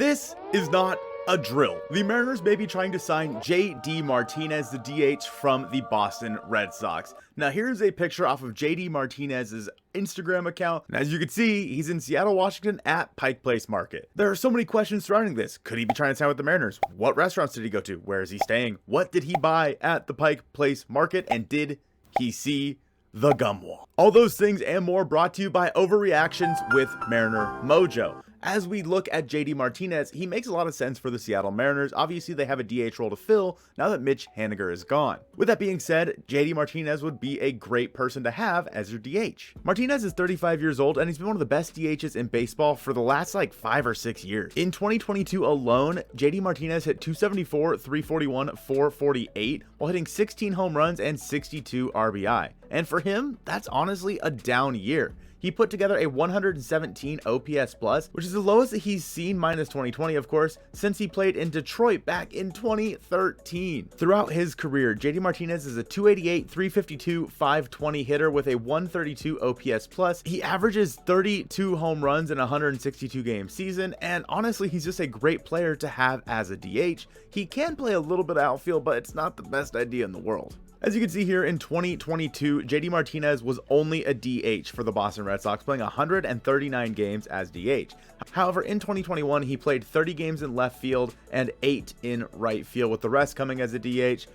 This is not a drill. The Mariners may be trying to sign JD Martinez, the DH from the Boston Red Sox. Now here's a picture off of JD Martinez's Instagram account, and as you can see, he's in Seattle, Washington at Pike Place Market. There are so many questions surrounding this. Could he be trying to sign with the Mariners? What restaurants did he go to? Where is he staying? What did he buy at the Pike Place Market? And did he see the gum wall? All those things and more brought to you by Overreactions with Mariner Mojo. As we look at JD Martinez, he makes a lot of sense for the Seattle Mariners. Obviously, they have a DH role to fill now that Mitch Haniger is gone. With that being said, JD Martinez would be a great person to have as your DH. Martinez is 35 years old, and he's been one of the best DHs in baseball for the last 5 or 6 years. In 2022 alone, JD Martinez hit 274, 341, 448, while hitting 16 home runs and 62 RBI. And for him, that's honestly a down year. He put together a 117 OPS plus, which is the lowest that he's seen, minus 2020 of course, since he played in Detroit back in 2013. Throughout his career, JD Martinez is a 288, 352, 520 hitter with a 132 OPS plus. He averages 32 home runs in a 162 game season, and honestly, he's just a great player to have as a DH. He can play a little bit of outfield, but it's not the best idea in the world. As you can see here, in 2022, JD Martinez was only a DH for the Boston Red Sox, playing 139 games as DH. However, in 2021, he played 30 games in left field and 8 in right field, with the rest coming as a DH.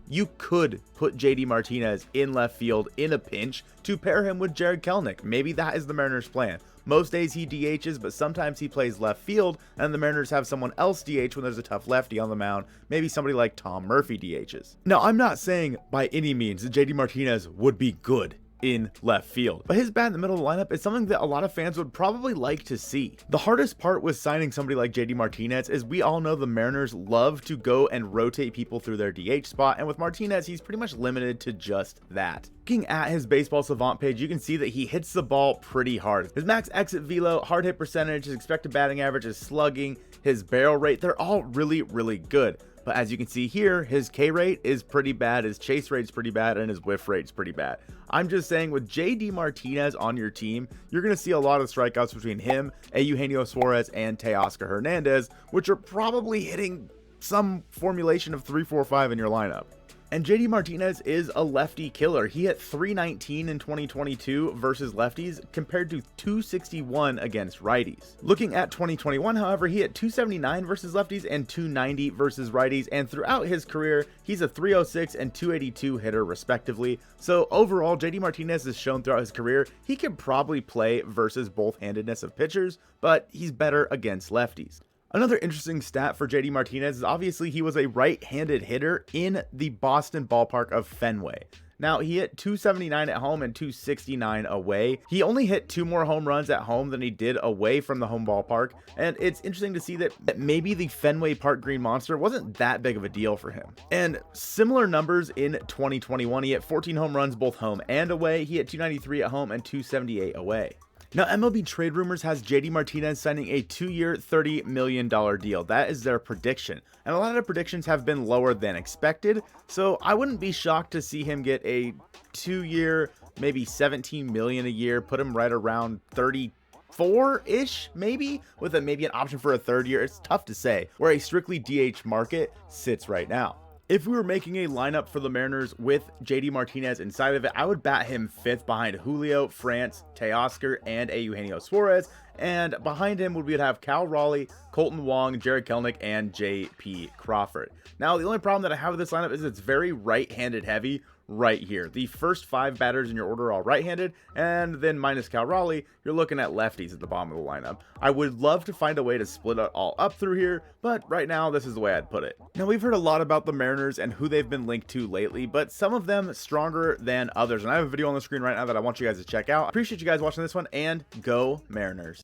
You could put JD Martinez in left field in a pinch to pair him with Jarred Kelenic. Maybe that is the Mariners' plan. Most days he DHs, but sometimes he plays left field, and the Mariners have someone else DH when there's a tough lefty on the mound. Maybe somebody like Tom Murphy DHs. Now, I'm not saying by any means that JD Martinez would be good in left field, but his bat in the middle of the lineup is something that a lot of fans would probably like to see. The hardest part with signing somebody like JD Martinez is we all know the Mariners love to go and rotate people through their DH spot, and with Martinez, he's pretty much limited to just that. Looking at his Baseball Savant page, you can see that he hits the ball pretty hard. His max exit velo, hard hit percentage, his expected batting average, his slugging, his barrel rate, they're all really good. But as you can see here, his K rate is pretty bad, his chase rate's pretty bad, and his whiff rate's pretty bad. I'm just saying, with JD Martinez on your team, you're going to see a lot of strikeouts between him, Eugenio Suarez, and Teoscar Hernandez, which are probably hitting some formulation of 3-4-5 in your lineup. And JD Martinez is a lefty killer. He hit 319 in 2022 versus lefties compared to 261 against righties. Looking at 2021, however, he hit 279 versus lefties and 290 versus righties. And throughout his career, he's a 306 and 282 hitter respectively. So overall, JD Martinez has shown throughout his career he can probably play versus both-handedness of pitchers, but he's better against lefties. Another interesting stat for JD Martinez is obviously he was a right-handed hitter in the Boston ballpark of Fenway. Now, he hit 279 at home and 269 away. He only hit 2 more home runs at home than he did away from the home ballpark, and it's interesting to see that maybe the Fenway Park Green Monster wasn't that big of a deal for him. And similar numbers in 2021, he hit 14 home runs both home and away. He hit 293 at home and 278 away. Now, MLB Trade Rumors has JD Martinez signing a 2-year, $30 million deal. That is their prediction. And a lot of the predictions have been lower than expected, so I wouldn't be shocked to see him get a 2-year, maybe $17 million a year, put him right around 34-ish, maybe, with maybe an option for a 3rd year. It's tough to say where a strictly DH market sits right now. If we were making a lineup for the Mariners with JD Martinez inside of it, I would bat him 5th behind Julio, France, Teoscar, and Eugenio Suarez. And behind him would have Cal Raleigh, Colton Wong, Jarred Kelenic, and J.P. Crawford. Now, the only problem that I have with this lineup is it's very right-handed heavy right here. The first 5 batters in your order are all right-handed, and then minus Cal Raleigh, you're looking at lefties at the bottom of the lineup. I would love to find a way to split it all up through here, but right now, this is the way I'd put it. Now, we've heard a lot about the Mariners and who they've been linked to lately, but some of them stronger than others, and I have a video on the screen right now that I want you guys to check out. I appreciate you guys watching this one, and go Mariners.